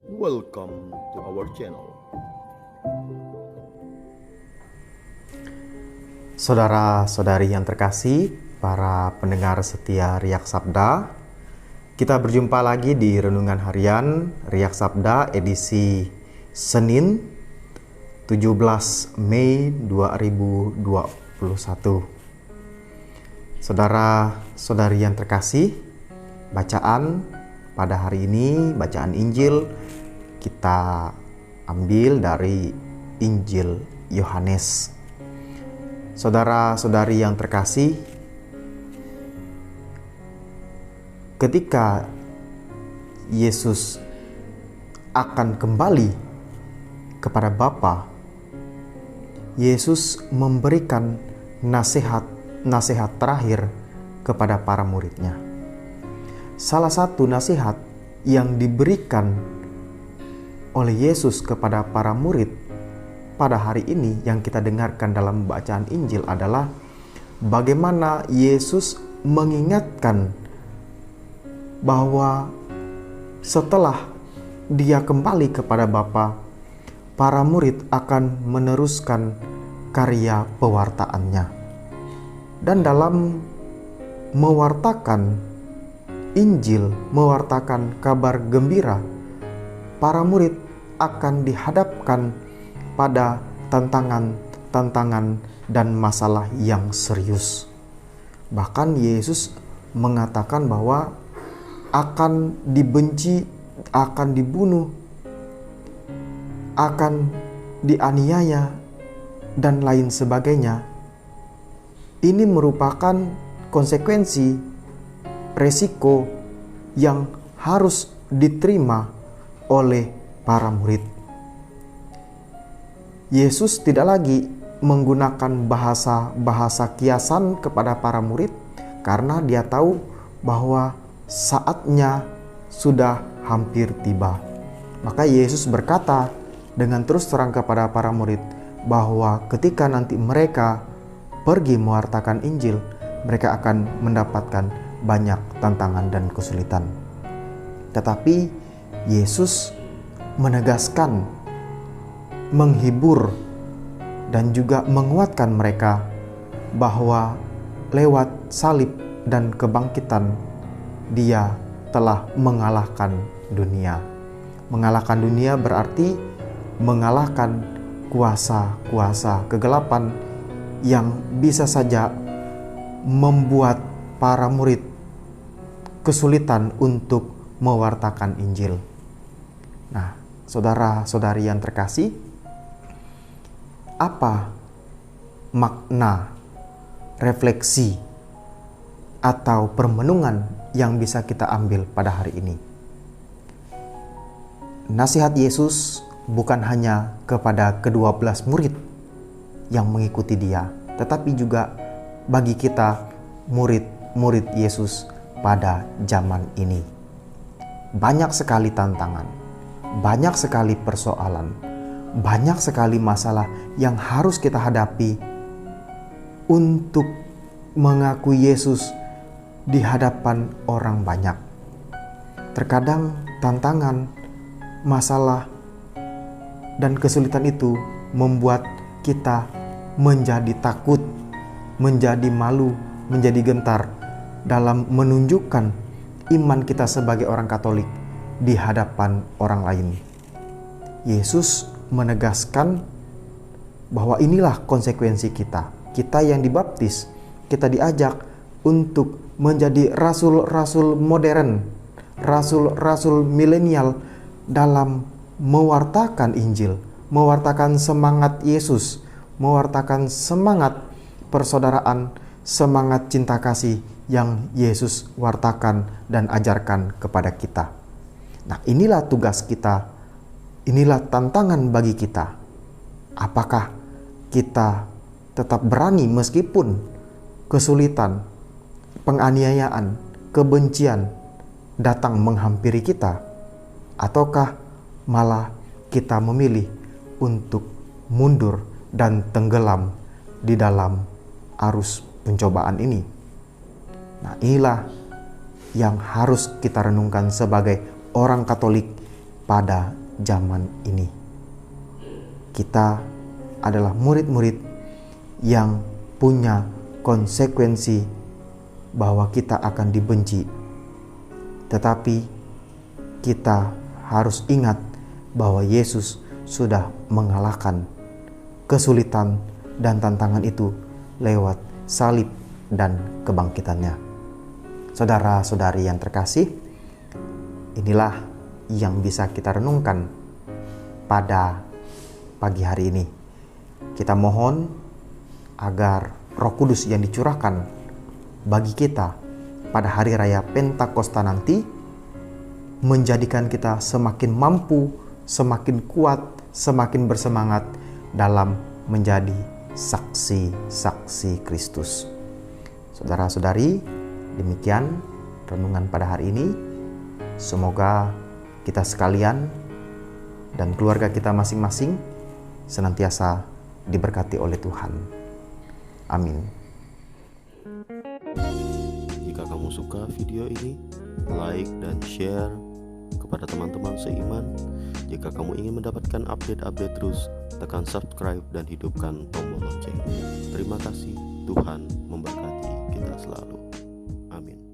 Welcome to our channel. Saudara-saudari yang terkasih, para pendengar setia Riak Sabda, kita berjumpa lagi di Renungan Harian Riak Sabda edisi Senin 17 Mei 2021. Saudara-saudari yang terkasih, bacaan pada hari ini, bacaan Injil kita ambil dari Injil Yohanes. Saudara-saudari yang terkasih, ketika Yesus akan kembali kepada Bapa, Yesus memberikan nasihat terakhir kepada para muridnya. Salah satu nasihat yang diberikan oleh Yesus kepada para murid pada hari ini yang kita dengarkan dalam bacaan Injil adalah bagaimana Yesus mengingatkan bahwa setelah dia kembali kepada Bapa, para murid akan meneruskan karya pewartaannya. Dan dalam mewartakan Injil, mewartakan kabar gembira, para murid akan dihadapkan pada tantangan dan masalah yang serius. Bahkan Yesus mengatakan bahwa akan dibenci, akan dibunuh, akan dianiaya, dan lain sebagainya. Ini merupakan konsekuensi resiko yang harus diterima oleh para murid. Yesus tidak lagi menggunakan bahasa kiasan kepada para murid karena dia tahu bahwa saatnya sudah hampir tiba. Maka Yesus berkata dengan terus terang kepada para murid bahwa ketika nanti mereka pergi mewartakan Injil, mereka akan mendapatkan banyak tantangan dan kesulitan. Tetapi Yesus menegaskan, menghibur, dan juga menguatkan mereka bahwa lewat salib dan kebangkitan Dia telah mengalahkan dunia. Mengalahkan dunia berarti mengalahkan kuasa-kuasa kegelapan yang bisa saja membuat para murid kesulitan untuk mewartakan Injil. Nah, saudara-saudari yang terkasih, apa makna, refleksi, atau permenungan yang bisa kita ambil pada hari ini? Nasihat Yesus bukan hanya kepada ke-12 murid yang mengikuti Dia, tetapi juga bagi kita murid Yesus pada zaman ini. Banyak sekali tantangan, banyak sekali persoalan, banyak sekali masalah yang harus kita hadapi untuk mengakui Yesus di hadapan orang banyak. Terkadang tantangan, masalah, dan kesulitan itu membuat kita menjadi takut, menjadi malu, menjadi gentar dalam menunjukkan iman kita sebagai orang Katolik di hadapan orang lain. Yesus menegaskan bahwa inilah konsekuensi kita. Kita yang dibaptis, kita diajak untuk menjadi rasul-rasul modern, rasul-rasul milenial dalam mewartakan Injil, mewartakan semangat Yesus, mewartakan semangat persaudaraan, semangat cinta kasih yang Yesus wartakan dan ajarkan kepada kita. Nah, inilah tugas kita, inilah tantangan bagi kita. Apakah kita tetap berani meskipun kesulitan, penganiayaan, kebencian datang menghampiri kita? Ataukah malah kita memilih untuk mundur dan tenggelam di dalam arus pencobaan ini? Nah, inilah yang harus kita renungkan sebagai orang Katolik pada zaman ini. Kita adalah murid-murid yang punya konsekuensi bahwa kita akan dibenci. Tetapi kita harus ingat bahwa Yesus sudah mengalahkan kesulitan dan tantangan itu lewat salib dan kebangkitannya. Saudara-saudari yang terkasih, inilah yang bisa kita renungkan pada pagi hari ini. Kita mohon agar Roh Kudus yang dicurahkan bagi kita pada hari raya Pentakosta nanti menjadikan kita semakin mampu, semakin kuat, semakin bersemangat dalam menjadi saksi-saksi Kristus. Saudara-saudari, demikian renungan pada hari ini. Semoga kita sekalian dan keluarga kita masing-masing senantiasa diberkati oleh Tuhan. Amin. Jika kamu suka video ini, like dan share kepada teman-teman seiman. Jika kamu ingin mendapatkan update-update terus, tekan subscribe dan hidupkan tombol lonceng. Terima kasih, Tuhan memberkati kita selalu. Amin.